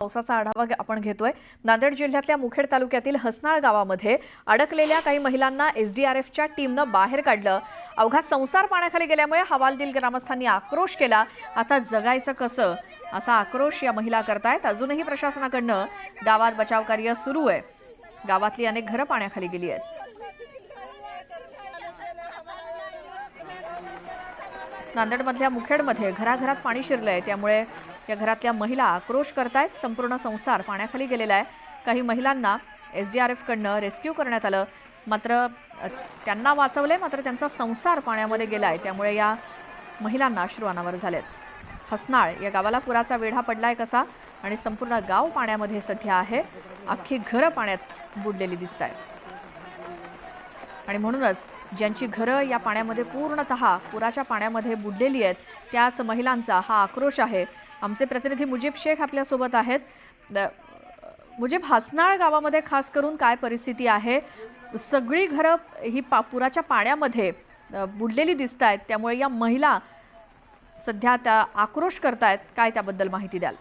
पावसाचा आढावा आपण घेतोय। नांदेड जिल्ह्यातल्या मुखेड तालुक्यातील हसनाळ गावामध्ये अडकलेल्या काही महिलांना एसडीआरएफच्या टीमनं बाहेर काढलं। अवघा संसार पाण्याखाली गेल्यामुळे हवालदिल ग्रामस्थांनी आक्रोश केला। आता जगायचं कसं असा आक्रोश या महिला करतायत। अजूनही प्रशासनाकडनं गावात बचाव कार्य सुरू आहे। गावातली अनेक घरं पाण्याखाली गेली आहेत। नांदेडमधल्या मुखेडमध्ये घराघरात पाणी शिरलंय, त्यामुळे या घरातल्या महिला आक्रोश करतायत। संपूर्ण संसार पाण्याखाली गेलेला आहे। काही महिलांना एसडीआरएफ कडनं रेस्क्यू करण्यात आलं, मात्र त्यांना वाचवले, मात्र त्यांचा संसार पाण्यामध्ये गेलाय, त्यामुळे या महिलांना अश्रू अनावर झालेत। हसनाळ या गावाला पुराचा वेढा पडलाय कसा, आणि संपूर्ण गाव पाण्यामध्ये सध्या आहे। अख्खी घरं पाण्यात बुडलेली दिसतायत आणि म्हणूनच ज्यांची घरं या पाण्यामध्ये पूर्णतः पुराच्या पाण्यामध्ये बुडलेली आहेत त्याच महिलांचा हा आक्रोश आहे। आमचे प्रतिनिधी मुजीब शेख आपल्या सोबत आहेत। मुजीब, हसनाळ गावामध्ये खास करून काय परिस्थिती आहे? सगळी घरं ही पुराच्या पाण्यामध्ये बुडलेली दिसतायत, त्यामुळे या महिला सध्या त्या आक्रोश करतायत। काय त्याबद्दल माहिती द्याल?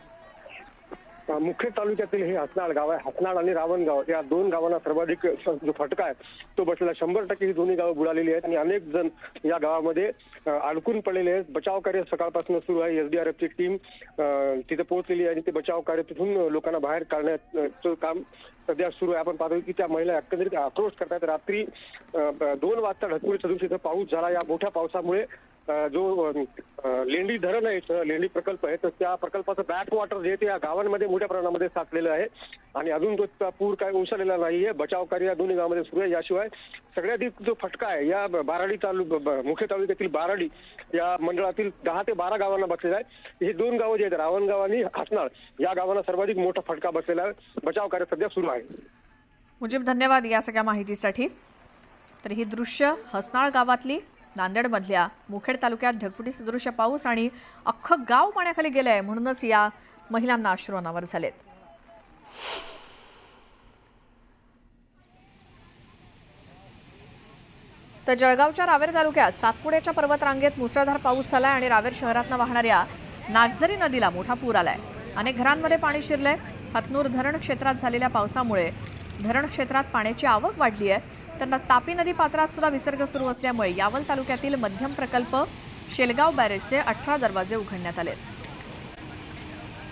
मुखेड तालुक्यातील हे हसनाळ गाव आहे। हसनाळ आणि रावणगाव या दोन गावांना सर्वाधिक जो फटका आहे तो बसलेला। 100% ही दोन्ही गावं बुडालेली आहेत आणि अनेक जण या गावामध्ये अडकून पडलेले आहेत। बचाव कार्य सकाळपासून सुरू आहे। एसडीआरएफची टीम तिथे पोहोचलेली आहे आणि ते बचाव कार्य तिथून लोकांना बाहेर काढण्याचं काम सध्या सुरू आहे। आपण पाहतो की त्या महिला एकंदरीत आक्रोश करतात। रात्री 2 वाजता ढगफुटी सदृश इथं पाऊस झाला। या मोठ्या पावसामुळे जो लेंडी धरण आहे, लेंडी प्रकल्प आहे, तर त्या प्रकल्पाचं बॅक वॉटर जे ते या गावांमध्ये मोठ्या प्रमाणामध्ये साचलेलं आहे आणि अजून तो पूर काय ओसरलेला नाहीये। बचाव कार्य या दोन्ही गावांमध्ये सुरू आहे। याशिवाय सगळ्यात जो फटका आहे या बाराडी मुखेड तालुक्यातील बाराडी या मंडळातील 10 ते 12 गावांना बसलेला आहे। हे दोन गावं जे आहेत, रावणगाव आणि हसनाळ, या गावांना सर्वाधिक मोठा फटका बसलेला आहे। बचाव कार्य सध्या सुरू आहे। मुजीब, धन्यवाद या सगळ्या माहितीसाठी। तर ही दृश्य हसनाळ गावातली नांदेडमधल्या मुखेड तालुक्यात ढगफुटी सदृश पाऊस आणि अख्खं गाव पाण्याखाली गेलंय, म्हणूनच या महिलांना अश्रू अनावर झालेत। तर जळगावच्या रावेर तालुक्यात सातपुड्याच्या पर्वतरांगेत मुसळधार पाऊस झालाय आणि रावेर शहरातनं वाहणाऱ्या नागझरी नदीला मोठा पूर आलाय। अनेक घरांमध्ये पाणी शिरलंय। हतनूर धरण क्षेत्रात झालेल्या पावसामुळे धरण क्षेत्रात पाण्याची आवक वाढली आहे। त्यांना तापी नदी पात्रात सुद्धा विसर्ग सुरू असल्यामुळे यावल तालुक्यातील मध्यम प्रकल्प शेलगाव बॅरेजचे 18 दरवाजे उघडण्यात आले।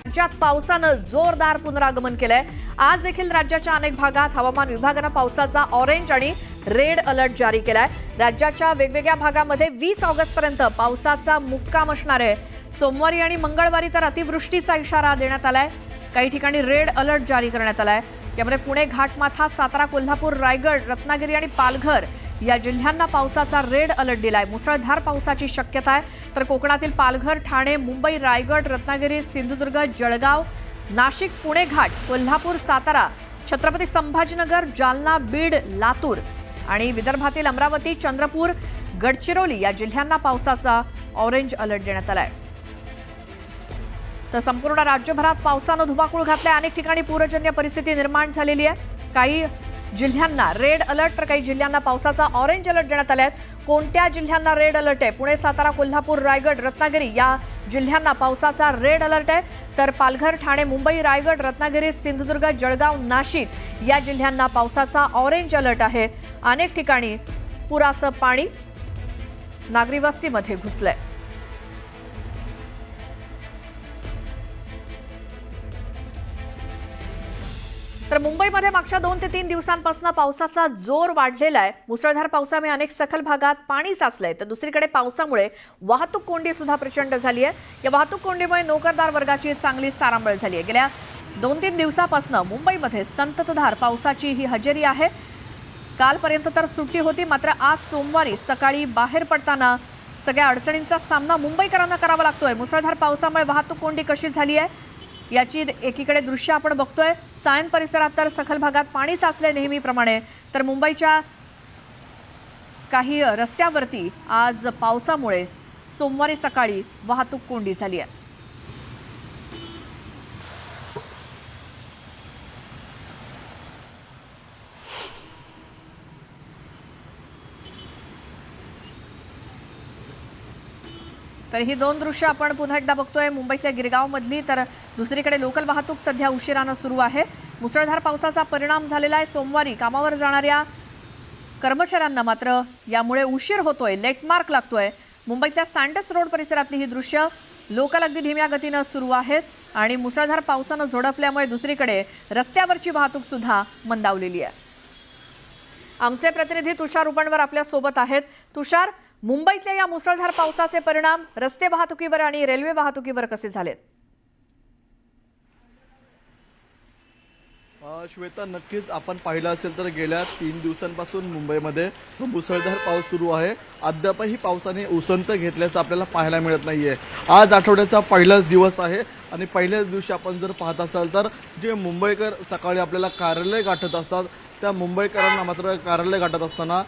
राज्यात पावसानं जोरदार पुनरागमन केलंय। आज देखील राज्याच्या अनेक भागात हवामान विभागानं पावसाचा ऑरेंज आणि रेड अलर्ट जारी केलाय। राज्याच्या वेगवेगळ्या भागामध्ये 20 ऑगस्टपर्यंत पावसाचा मुक्काम असणार आहे। सोमवारी आणि मंगळवारी तर अतिवृष्टीचा इशारा देण्यात आलाय। काही ठिकाणी रेड अलर्ट जारी करण्यात आलाय। यामध्ये पुणे, घाटमाथा, सातारा, कोल्हापूर, रायगड, रत्नागिरी आणि पालघर या जिल्ह्यांना पावसाचा रेड अलर्ट दिलाय। मुसळधार पावसाची शक्यता आहे। तर कोकणातील पालघर, ठाणे, मुंबई, रायगड, रत्नागिरी, सिंधुदुर्ग, जळगाव, नाशिक, पुणे घाट, कोल्हापूर, सातारा, छत्रपती संभाजीनगर, जालना, बीड, लातूर आणि विदर्भातील अमरावती, चंद्रपूर, गडचिरोली या जिल्ह्यांना पावसाचा ऑरेंज अलर्ट देण्यात आलाय। तर संपूर्ण राज्यभरात पावसानं धुमाकूळ घातलाय। अनेक ठिकाणी पूरजन्य परिस्थिती निर्माण झालेली आहे। काही जिल्ह्यांना रेड अलर्ट तर काही जिल्ह्यांना पावसाचा ऑरेंज अलर्ट देण्यात आलाय। कोणत्या जिल्ह्यांना रेड अलर्ट आहे? पुणे, सातारा, कोल्हापूर, रायगड, रत्नागिरी या जिल्ह्यांना पावसाचा रेड अलर्ट आहे। तर पालघर, ठाणे, मुंबई, रायगड, रत्नागिरी, सिंधुदुर्ग, जळगाव, नाशिक या जिल्ह्यांना पावसाचा ऑरेंज अलर्ट आहे। अनेक ठिकाणी पुराचं पाणी नागरी वस्तीमध्ये घुसलंय। तर मुंबईमध्ये मागच्या 2 ते 3 दिवसांपासून पावसाचा जोर वाढलेला आहे। मुसळधार पावसामुळे अनेक सखल भागात पाणी साचलंय। तर दुसरीकडे पावसामुळे वाहतूक कोंडी सुद्धा प्रचंड झाली आहे। या वाहतूक कोंडीमुळे नोकरदार वर्गाची चांगलीच तारांबळ झाली आहे। गेल्या 2-3 दिवसापासून मुंबईमध्ये संततधार पावसाची ही हजेरी आहे। कालपर्यंत तर सुट्टी होती, मात्र आज सोमवारी सकाळी बाहेर पडताना सगळ्या अडचणींचा सामना मुंबईकरांना करावा लागतोय। मुसळधार पावसामुळे वाहतूक कोंडी कशी झाली आहे याची एकीकडे दृश्य आपण बघतोय। सायन परिसरात तर सखल भागात पाणी साचले नेहमीप्रमाणे। तर मुंबईच्या काही रस्त्यावरती आज पावसामुळे सोमवारी सकाळी वाहतूक कोंडी झाली आहे। तर ही 2 दृश्य आपण पुन्हा एकदा बघतोय मुंबईच्या गिरगाव मधली। तर दुसरीकडे लोकल वाहतूक सध्या उशिरानं सुरू आहे। मुसळधार पावसाचा परिणाम झालेला आहे। सोमवारी कामावर जाणाऱ्या कर्मचाऱ्यांना मात्र यामुळे उशीर होतोय, लेटमार्क लागतोय। मुंबईतल्या सँडस रोड परिसरातली ही दृश्य लोकल अगदी धीम्या गतीनं सुरू आहेत आणि मुसळधार पावसानं झोडपल्यामुळे दुसरीकडे रस्त्यावरची वाहतूक सुद्धा मंदावलेली आहे। आमचे प्रतिनिधी तुषार उपणवर आपल्या सोबत आहेत। तुषार, मुंबईतल्या या मुसळधार पावसाचे परिणाम रस्ते वाहतुकीवर आणि रेल्वे वाहतुकीवर कसे झालेत? श्वेता, नक्कीच आपण पाहिलं असेल तर गेल्या 3 दिवसांपासून मुंबईमध्ये मुसळधार पाऊस सुरू आहे। अद्यापही पावसाने उसंत घेतल्याचं आपल्याला पाहायला मिळत नाहीये। आज आठवड्याचा पहिलाच दिवस आहे आणि पहिल्याच दिवशी आपण जर पाहत असाल तर जे मुंबईकर सकाळी आपल्याला कार्यालय गाठत असतात त्या मुंबईकरांना मात्र कार्यालय गाठत असताना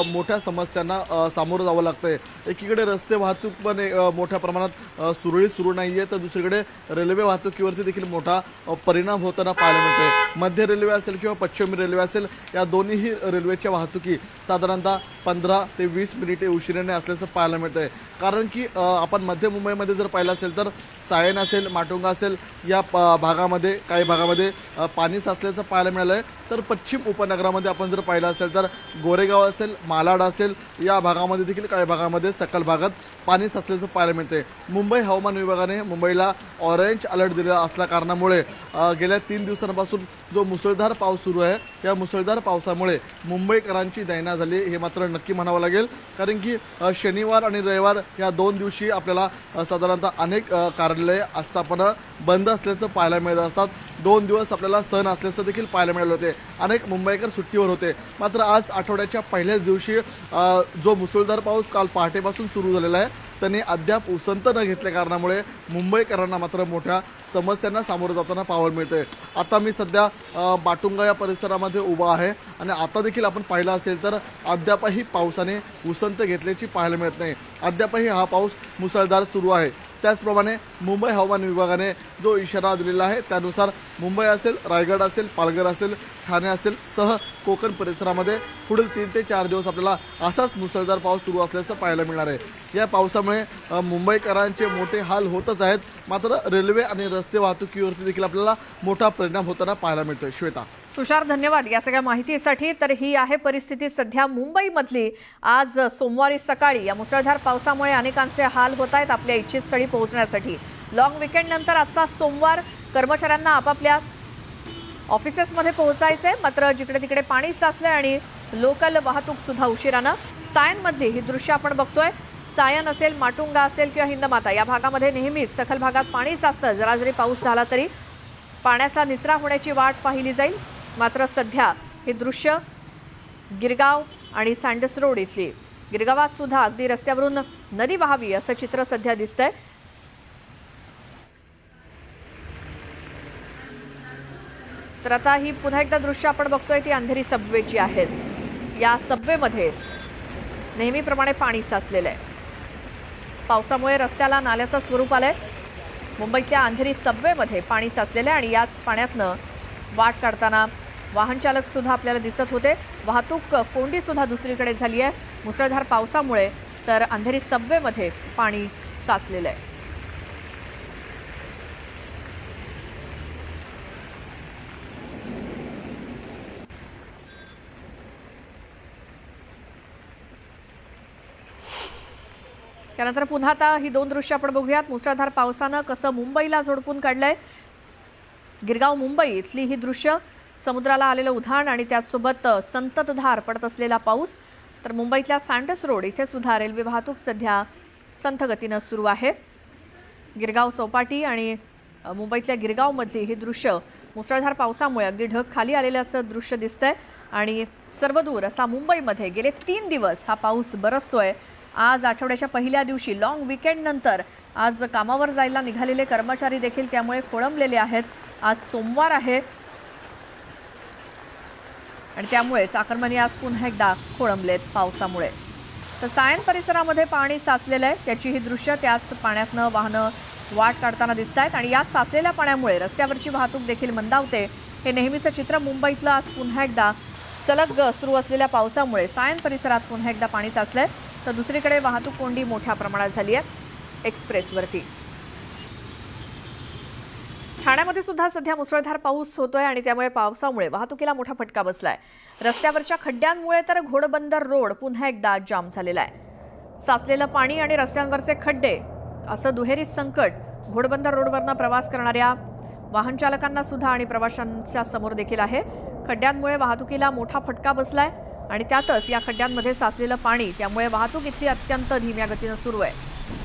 मोठ्या समस्यांना सामोरं जावं लागतंय। एकीकडे रस्ते वाहतूक पण मोठ्या प्रमाणात सुरळीत सुरू नाही आहे, तर दुसरीकडे रेल्वे वाहतुकीवरती देखील मोठा परिणाम होताना पाहायला मिळतोय। मध्य रेल्वे असेल किंवा पश्चिम रेल्वे असेल, या दोन्हीही रेल्वेच्या वाहतुकी साधारणतः 15 ते 20 मिनिटे उशिराने असल्याचं पाहायला मिळतंय। कारण की आपण मध्य मुंबईमध्ये जर पाहिलं असेल तर सायन असेल, माटुंगा असेल, या भागामध्ये काही भागामध्ये पाणी साचल्याचं पाहायला मिळालं आहे। तर पश्चिम उपनगरामध्ये आपण जर पाहिलं असेल तर गोरेगाव असेल, मालाड असेल, या भागामध्ये देखील काही भागामध्ये सखल भागात पाणी साचल्याचं पाहायला मिळते। मुंबई हवामान विभागाने मुंबईला ऑरेंज अलर्ट दिलेला असल्या कारणामुळे गेल्या 3 दिवसांपासून जो मुसळधार पाऊस सुरू आहे, या मुसळधार पावसामुळे मुंबईकरांची दैना झाली हे मात्र नक्की म्हणावं लागेल। कारण की शनिवार आणि रविवार या 2 दिवशी आपल्याला साधारणतः अनेक कार्यालये आस्थापना बंद असल्याचं पाहायला मिळत असतात। 2 दिवस आपल्याला सण असल्याचं देखील पाहायला मिळाले होते। अनेक मुंबईकर सुट्टीवर होते। मात्र आज आठवड्याच्या पहिल्याच दिवशी जो मुसळधार पाऊस काल पहाटेपासून सुरू झालेला आहे त्याने अद्याप उसंत न घेतल्या कारणामुळे मुंबईकरांना मात्र मोठ्या समस्यांना सामोरं जाताना पाहायला मिळतंय। आता मी सध्या माटुंगा या परिसरामध्ये उभा आहे आणि आता देखील आपण पाहिलं असेल तर अद्यापही पावसाने उसंत घेतल्याची पाहायला मिळत नाही। अद्यापही हा पाऊस मुसळधार सुरू आहे। त्याचप्रमाणे मुंबई हवामान विभागाने जो इशारा दिलेला आहे त्यानुसार मुंबई असेल, रायगड असेल, पालघर असेल, ठाणे असेल सह कोकण परिसरामध्ये पुढील 3 ते 4 दिवस आपल्याला असाच मुसळधार पाऊस सुरू असल्याचं पाहायला मिळणार आहे। या पावसामुळे मुंबईकरांचे मोठे हाल होतच आहेत, मात्र रेल्वे आणि रस्ते वाहतुकीवरती देखील आपल्याला मोठा परिणाम होताना पाहायला मिळतोय। श्वेता, तुषार, धन्यवाद या सगळ्या माहितीसाठी। तर ही आहे परिस्थिती सध्या मुंबईमधली। आज सोमवारी सकाळी या मुसळधार पावसामुळे अनेकांचे हाल होत आहेत आपल्या इच्छित स्थळी पोहोचण्यासाठी। लॉंग वीकेंड नंतर आजचा सोमवार कर्मचाऱ्यांना आपापल्या ऑफिसेसमध्ये पोहोचायचे, मात्र जिकडे तिकडे पाणी साचले आणि लोकल वाहतूक सुद्धा उशिरानं। सायनमधली ही दृश्य आपण बघतोय। सायन असेल, माटुंगा असेल किंवा हिंदमाता या भागामध्ये नेहमीच सखल भागात पाणी साचतं। जरा जरी पाऊस झाला तरी पाण्याचा निचरा होण्याची वाट पाहिली जाईल। मात्र सध्या हे दृश्य गिरगाव आणि सँडस रोड इथली, गिरगावात सुद्धा अगदी रस्त्यावरून नदी वाहावी असं चित्र सध्या दिसतंय। तर आता ही पुन्हा एकदा दृश्य आपण बघतोय ती अंधेरी सबवेची आहेत। या सबवेमध्ये नेहमीप्रमाणे पाणी साचलेलं आहे। पावसामुळे रस्त्याला नाल्याचं स्वरूप आलंय। मुंबईतल्या अंधेरी सबवेमध्ये पाणी साचलेलं आहे आणि याच पाण्यातनं वाट काढताना वाहन चालक सुद्धा आपल्याला दिसत होते। वाहतूक कोंडी सुद्धा दुसरीकडे झाली आहे मुसळधार पावसामुळे। तर अंधेरी सबवेमध्ये पाणी साचलेलं आहे। त्यानंतर पुन्हा आता ही 2 दृश्य आपण बघूयात। मुसळधार पावसानं कसं मुंबईला झोडपून काढलंय। गिरगाव मुंबई इथली ही दृश्य, समुद्राला आलेलं उधाण आणि त्याचसोबत संततधार पडत असलेला पाऊस। तर मुंबईतल्या सँडस रोड इथे सुद्धा रेल्वे वाहतूक सध्या संथ गतीनं सुरू आहे। गिरगाव चौपाटी आणि मुंबईतल्या गिरगावमधली ही दृश्य मुसळधार पावसामुळे अगदी ढग खाली आलेल्याचं दृश्य दिसतंय आणि सर्वदूर असा मुंबईमध्ये गेले 3 दिवस हा पाऊस बरसतोय। आज आठवड्याच्या पहिल्या दिवशी लॉंग वीकेंड नंतर आज कामावर जायला निघालेले कर्मचारी देखील त्यामुळे खोळंबलेले आहेत। आज सोमवार आहे आणि त्यामुळे चाकरमानी आज पुन्हा एकदा खोळंबलेत पावसामुळे। तर सायन परिसरामध्ये पाणी साचलेलं आहे, त्याची ही दृश्य त्याच पाण्यातनं वाहनं वाट काढताना दिसत आहेत आणि याच साचलेल्या पाण्यामुळे रस्त्यावरची वाहतूक देखील मंदावते। हे नेहमीचं चित्र मुंबईतलं आज पुन्हा एकदा सलग सुरू असलेल्या पावसामुळे सायन परिसरात पुन्हा एकदा पाणी साचलंय। तर दुसरीकडे वाहतूक कोंडी मोठ्या प्रमाणात झाली आहे एक्सप्रेसवरती। ठाण्यामध्ये सुद्धा सध्या मुसळधार पाऊस होतोय आणि त्यामुळे पावसामुळे वाहतुकीला मोठा फटका बसलाय. रस्त्यावरच्या खड्ड्यांमुळे तर घोडबंदर रोड पुन्हा एकदा जाम झालेला आहे. साचलेलं पाणी आणि रस्त्यांवरचे खड्डे असं दुहेरी संकट घोडबंदर रोडवरनं प्रवास करणाऱ्या वाहन चालकांना सुद्धा आणि प्रवाशांच्या समोर देखील आहे. खड्ड्यांमुळे वाहतुकीला मोठा फटका बसलाय आणि त्यातच या खड्ड्यांमध्ये साचलेलं पाणी, त्यामुळे वाहतूक इथली अत्यंत धीम्या गतीनं सुरू आहे.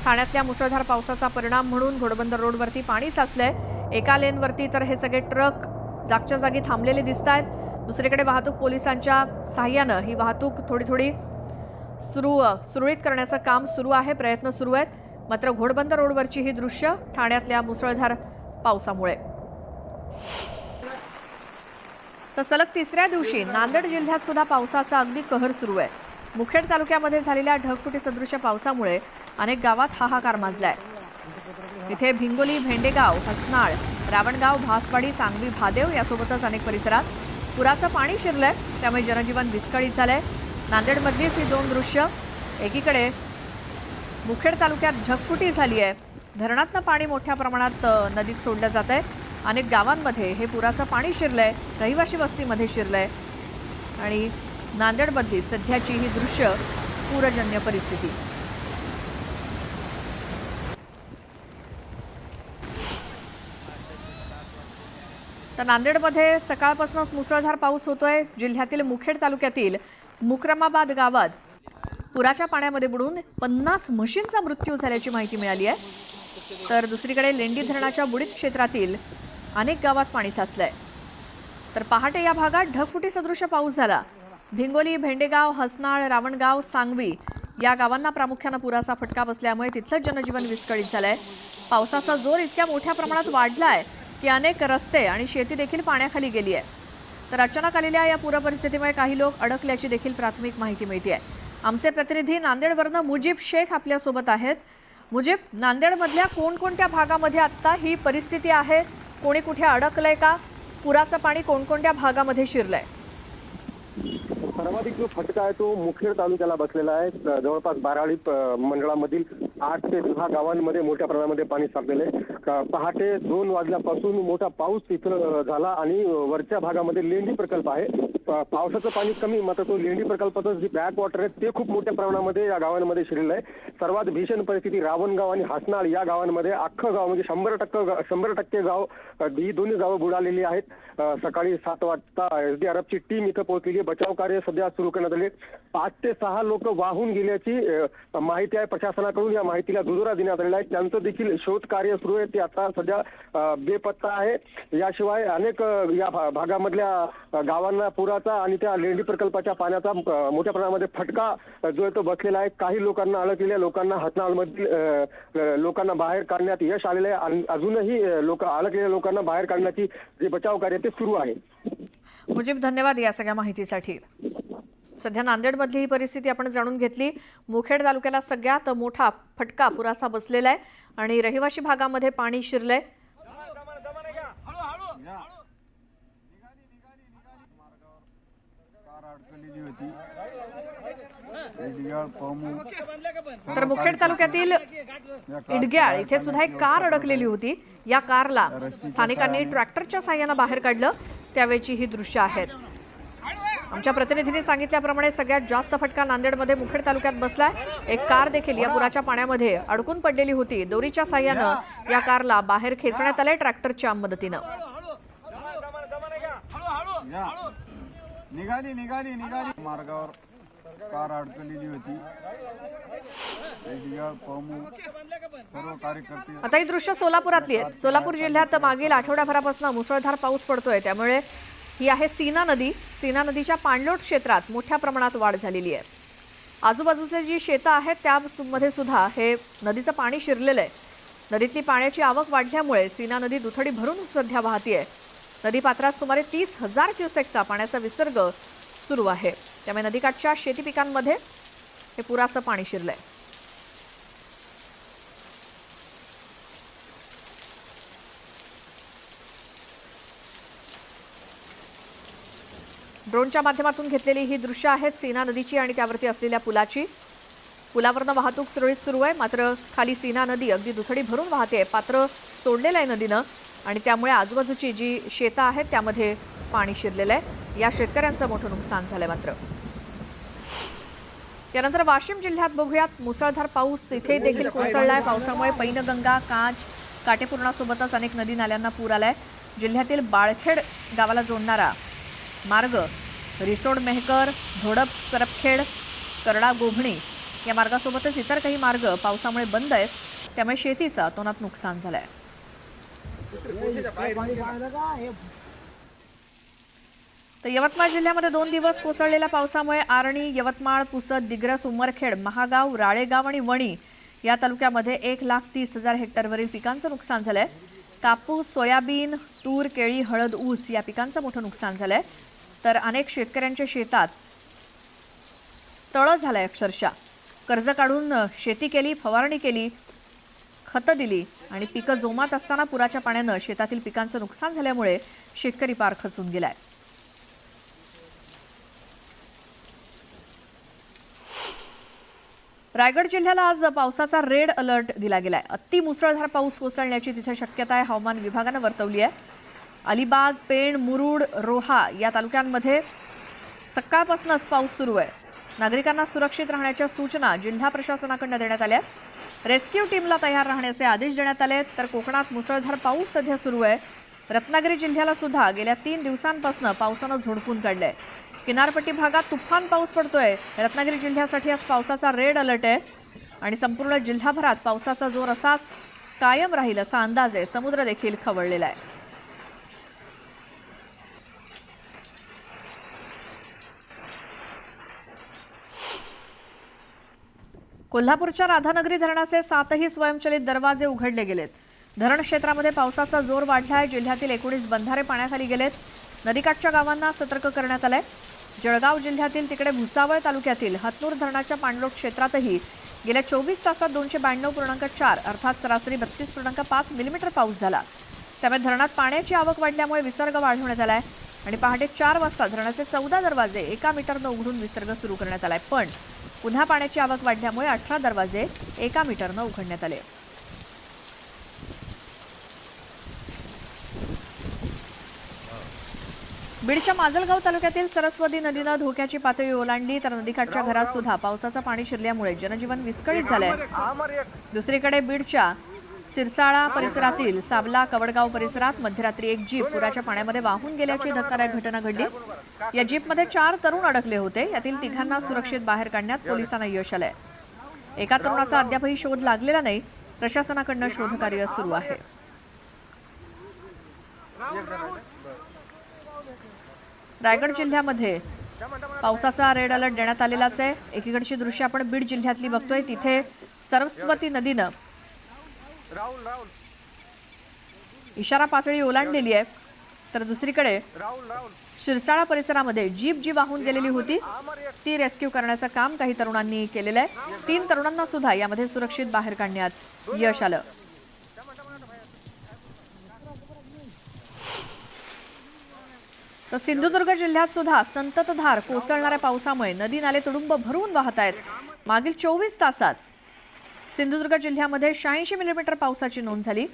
ठाण्यातल्या मुसळधार पावसाचा परिणाम म्हणून घोडबंदर रोडवरती पाणी साचलंय. एका लेनवरती तर हे सगळे ट्रक जागच्या जागी थांबलेले दिसत आहेत. दुसरीकडे वाहतूक पोलिसांच्या सहाय्यानं ही वाहतूक थोडी सुरळीत करण्याचं काम सुरू आहे, प्रयत्न सुरू आहेत. मात्र घोडबंदर रोडवरची ही दृश्य ठाण्यातल्या मुसळधार पावसामुळे. तर सलग तिसऱ्या दिवशी नांदेड जिल्ह्यात सुद्धा पावसाचा अगदी कहर सुरू आहे. मुखेड तालुक्यामध्ये झालेल्या ढगफुटी सदृश पावसामुळे अनेक गावात हाहाकार माजलाय. इथे भिंगोली, भेंडेगाव, हसनाळ, रावणगाव, भासवाडी, सांगवी, भादेव यासोबतच अनेक परिसरात पुराचं पाणी शिरलंय. त्यामुळे जनजीवन विस्कळीत झालंय. नांदेडमधलीच ही दोन दृश्य. एकीकडे मुखेड तालुक्यात ढगफुटी झाली आहे. धरणातनं पाणी मोठ्या प्रमाणात नदीत सोडलं जात आहे. अनेक गावांमध्ये हे पुराचं पाणी शिरलंय, रहिवासी वस्तीमध्ये शिरलंय आणि नांदेडमधली सध्याची ही दृश्य पूरजन्य परिस्थिती. तर नांदेडमध्ये सकाळपासूनच मुसळधार पाऊस होतोय. जिल्ह्यातील मुखेड तालुक्यातील मुक्रमाबाद गावात पुराच्या पाण्यामध्ये बुडून 50 म्हशींचा मृत्यू झाल्याची माहिती मिळाली आहे. तर दुसरीकडे लेंडी धरणाच्या बुडीत क्षेत्रातील अनेक गावात पाणी साचलंय. तर पहाटे या भागात ढगफुटी सदृश पाऊस झाला. भिंगोली, भेंडेगाव, हसनाळ, रावणगाव, सांगवी या गावांना प्रामुख्यानं पुराचा फटका बसल्यामुळे तिथलं जनजीवन विस्कळीत झालंय. पावसाचा जोर इतक्या मोठ्या प्रमाणात वाढलाय की अनेक रस्ते आणि शेती देखील पाण्याखाली गेली आहे. तर अचानक आलेल्या या पूर परिस्थितीमुळे काही लोक अडकल्याची देखील प्राथमिक माहिती मिळते आहे. आमचे प्रतिनिधी नांदेडवरनं मुजीब शेख आपल्यासोबत आहेत. मुजीब, नांदेडमधल्या कोणकोणत्या भागामध्ये आत्ता ही परिस्थिती आहे? कोणी कुठे अडकलंय का? पुराचं पाणी कोणकोणत्या भागामध्ये शिरलंय? सर्वाधिक जो फटका आहे तो मुखेड तालुक्याला बसलेला आहे. जवळपास बाराळी मंडळामधील 8 ते 10 गावांमध्ये मोठ्या प्रमाणामध्ये पाणी साचलेलं आहे. पहाटे 2 वाजल्यापासून मोठा पाऊस तिथं झाला आणि वरच्या भागामध्ये लेंडी प्रकल्प आहे. पावसाचं पाणी कमी, मात्र तो लेंडी प्रकल्पाचं जे बॅक वॉटर आहे ते खूप मोठ्या प्रमाणामध्ये या गावांमध्ये शिरलेलं आहे. सर्वात भीषण परिस्थिती रावणगाव आणि हसनाळ या गावांमध्ये. अख्खं गाव म्हणजे 100% गाव, ही दोन्ही गावं बुडालेली आहेत. सकाळी 7 वाजता SDRFची टीम इथं पोहोचलेली. बचाव कार्य सध्या सुरू करण्यात आले. 5 ते 6 लोक वाहून गेल्याची माहिती आहे. प्रशासनाकडून या माहितीला दुजोरा देण्यात आलेला आहे. त्यांचं देखील शोध कार्य सुरू आहे, ते आता सध्या बेपत्ता आहे. याशिवाय अनेक या भागामधल्या गावांना पुराचा आणि त्या लेंडी प्रकल्पाच्या पाण्याचा मोठ्या प्रमाणामध्ये फटका जो आहे तो बसलेला आहे. काही लोकांना अडकलेल्या लोकांना हसनाळमधील लोकांना बाहेर काढण्यात यश आलेलं आहे. अजूनही अडकलेल्या लोकांना बाहेर काढण्याची जे बचाव कार्य ते सुरू आहे. मुजीब, धन्यवाद या सगळ्या माहितीसाठी. सध्या नांदेडमधली ही परिस्थिती आपण जाणून घेतली. मुखेड तालुक्याला सगळ्यात मोठा फटका पुराचा बसलेला आहे आणि रहिवासी भागामध्ये पाणी शिरलंय. तर मुखेड तालुक्यातील इडग्याळ इथे सुद्धा एक कार अडकलेली होती. या कारला स्थानिकांनी ट्रॅक्टरच्या साहाय्यानं बाहेर काढलं. त्यावेळची ही दृश्य आहेत. आमच्या प्रतिनिधींनी सांगितल्याप्रमाणे सगळ्यात जास्त फटका नांदेडमध्ये मुखेड तालुक्यात बसलाय. एक कार देखील या पुराच्या पाण्यामध्ये अडकून पडलेली होती. दोरीच्या साहाय्यानं या कारला बाहेर खेचण्यात आलंय ट्रॅक्टरच्या मदतीनं. मार्गावर कार अडकलेली होती. सर्व कार्यकर्ते. आता ही दृश्य सोलापुरातली आहेत. सोलापूर जिल्ह्यात मागील आठवड्याभरापासून मुसळधार पाऊस पडतोय. त्यामुळे ही आहे सीना नदी. सीना नदीच्या पाणलोट क्षेत्रात मोठ्या प्रमाणात वाढ झालेली आहे. आजूबाजूचे जी शेतं आहेत त्यामध्ये सुद्धा हे नदीचं पाणी शिरलेलं आहे. नदीतली पाण्याची आवक वाढल्यामुळे सीना नदी दुथडी भरून सध्या वाहतीये. नदीपात्रात सुमारे 30,000 क्युसेकचा पाण्याचा विसर्ग सुरू आहे. त्यामुळे नदीकाठच्या शेती पिकांमध्ये हे पुराचं पाणी शिरलंय. ड्रोनच्या माध्यमातून घेतलेली ही दृश्य आहेत सीना नदीची आणि त्यावरती असलेल्या पुलाची. पुलावरनं वाहतूक सुरळीत सुरू आहे. मात्र खाली सीना नदी अगदी दुथडी भरून वाहते. पात्र सोडलेलं आहे नदीनं आणि त्यामुळे आजूबाजूची जी शेतं आहेत त्यामध्ये पाणी शिरलेलं आहे। या शेतकऱ्यांचं मोठं नुकसान झालंय। मात्र यानंतर वाशिम जिल्ह्यात बघूयात मुसळधार पाऊस तिथे देखील कोसळलाय। पावसामुळे पैनगंगा, कांच, काटेपूर्णासोबतच अनेक नदी नाल्यांना पूर आलाय। जिल्ह्यातील बाळखेड गावाला जोडणारा मार्ग रिसोड मेहकर, धोडप सरपखेड, करडा गोभणी या मार्गासोबतच इतर काही मार्ग पावसामुळे बंद आहेत। त्यामुळे शेतीचं अतोनात नुकसान झालंय। तर यवतमाळ जिल्ह्यामध्ये 2 दिवस कोसळलेल्या पावसामुळे आर्णी, यवतमाळ, पुसद, दिग्रस, उमरखेड, महागाव, राळेगाव आणि वणी या तालुक्यामध्ये 1,30,000 हेक्टरवरील पिकांचं नुकसान झालंय। कापूस, सोयाबीन, तूर, केळी, हळद, ऊस या पिकांचं मोठं नुकसान झालंय। तर अनेक शेतकऱ्यांच्या शेतात तळ झालंय। अक्षरशः कर्ज काढून शेती केली, फवारणी केली, खतं दिली आणि पिकं जोमात असताना पुराच्या पाण्यानं शेतातील पिकांचं नुकसान झाल्यामुळे शेतकरी पार खचून गेलाय। रायगड जिल्ह्याला आज पावसाचा रेड अलर्ट दिला गेलाय। अति मुसळधार पाऊस कोसळण्याची तिथे शक्यता आहे, हवामान विभागानं वर्तवली आहे। अलिबाग, पेण, मुरुड, रोहा या तालुक्यांमध्ये सकाळपासूनच पाऊस सुरू आहे। नागरिकांना सुरक्षित राहण्याच्या सूचना जिल्हा प्रशासनाकडून देण्यात आल्या। रेस्क्यू टीमला तयार राहण्याचे आदेश देण्यात आले। तर कोकणात मुसळधार पाऊस सध्या सुरू आहे। रत्नागिरी जिल्ह्याला सुद्धा गेल्या 3 दिवसांपासून पावसानं झोडपून काढलंय। किनारपट्टी भागात तुफान पाऊस पडतोय। रत्नागिरी जिल्ह्यासाठी आज पावसाचा रेड अलर्ट आहे आणि संपूर्ण जिल्हाभरात पावसाचा जोर असाच कायम राहील असा अंदाज आहे। समुद्र देखील खवळलेला आहे। कोल्हापूरच्या राधानगरी धरणाचे 7ही स्वयंचलित दरवाजे उघडले गेलेत। धरण क्षेत्रामध्ये पावसाचा जोर वाढलाय। जिल्ह्यातील 19 बंधारे पाण्याखाली गेलेत। नदीकाठच्या गावांना सतर्क करण्यात आलंय। जळगाव जिल्ह्यातील तिकडे भुसावळ तालुक्यातील हतनूर धरणाच्या पाणलोट क्षेत्रातही गेल्या 24 तासात 292.4 अर्थात सरासरी 32.5 मिलीमीटर पाऊस झाला। त्यामुळे धरणात पाण्याची आवक वाढल्यामुळे विसर्ग वाढवण्यात आलाय आणि पहाटे 4 वाजता धरणाचे 14 दरवाजे 1 मीटरनं उघडून विसर्ग सुरू करण्यात आलाय। पण पुन्हा पाण्याची आवक वाढल्यामुळे 18 दरवाजे 1 मीटरनं उघडण्यात आले। बीडच्या माजलगाव तालुक्यातील सरस्वती नदीनं धोक्याची पातळी ओलांडली। तर नदीकाठच्या घरात सुद्धा पावसाचं पाणी शिरल्यामुळे जनजीवन विस्कळीत झालंय। दुसरीकडे बीडच्या सिरसाळा परिसरातील साबला कवडगाव परिसरात मध्यरात्री एक जीप पुराच्या पाण्यामध्ये वाहून गेल्याची धक्कादायक घटना घडली। या जीपमध्ये 4 तरुण अडकले होते। यातील 3घांना सुरक्षित बाहेर काढण्यात पोलिसांना यश आलंय। एका तरुणाचा अद्यापही शोध लागलेला नाही। प्रशासनाकडून शोधकार्य सुरू आहे। रायगड जिल्ह्यामध्ये पावसाचा रेड अलर्ट देण्यात आलेलाच आहे। एकीकडची दृश्य आपण बीड जिल्ह्यातली बघतोय। तिथे सरस्वती नदीनं इशारा पातळी ओलांडलेली आहे। तर दुसरीकडे शिरसाळा परिसरामध्ये जीप जी वाहून गेलेली होती ती रेस्क्यू करण्याचं काम काही तरुणांनी केलेलं आहे। 3 तरुणांना सुद्धा यामध्ये सुरक्षित बाहेर काढण्यात यश आलं। तर सिंधुदुर्ग जिल्ह्यात सुद्धा संततधार कोसळणाऱ्या पावसामुळे नदी नाले तुडुंब भरून वाहत आहेत। मागील 24 तासात सिंधुदुर्ग जिल्ह्यामध्ये 86 मिलीमीटर पावसाची नोंद झाली।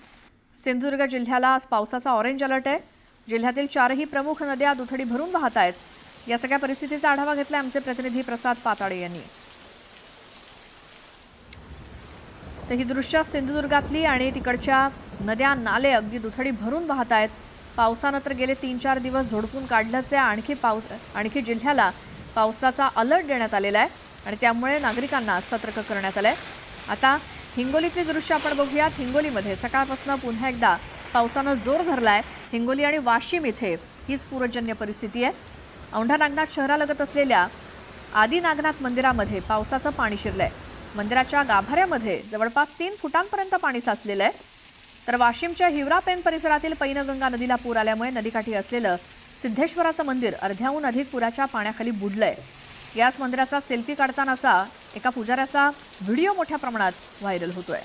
सिंधुदुर्ग जिल्ह्याला पावसाचा ऑरेंज अलर्ट आहे। जिल्ह्यातील 4ही प्रमुख नद्या दुथडी भरून वाहत आहेत। या सगळ्या परिस्थितीचा आढावा घेतला आमचे प्रतिनिधी प्रसाद पाताडे यांनी। तर ही दृश्य सिंधुदुर्गातली आणि तिकडच्या नद्या नाले अगदी दुथडी भरून वाहत आहेत। पावसानं तर गेले 3-4 दिवस झोडपून काढल्याचे आणखी जिल्ह्याला पावसाचा अलर्ट देण्यात आलेला आहे आणि त्यामुळे नागरिकांना सतर्क करण्यात आलंय। आता हिंगोलीतली दृश्य आपण बघूयात। हिंगोलीमध्ये सकाळपासून पुन्हा एकदा पावसानं जोर धरलाय। हिंगोली आणि वाशिम इथे हीच पूरजन्य परिस्थिती आहे। औंढा नागनाथ शहरालगत असलेल्या आदी नागनाथ मंदिरामध्ये पावसाचं पाणी शिरलंय। मंदिराच्या गाभाऱ्यामध्ये जवळपास 3 फुटांपर्यंत पाणी साचलेलं आहे। तर वाशिमच्या हिवरापेन परिसरातील पैनगंगा नदीला पूर आल्यामुळे नदीकाठी असलेलं सिद्धेश्वराचं मंदिर अर्ध्याहून अधिक पुराच्या पाण्याखाली बुडलंय। याच मंदिराचा सेल्फी काढतानाचा एका पुजाऱ्याचा व्हिडिओ मोठ्या प्रमाणात व्हायरल होतोय।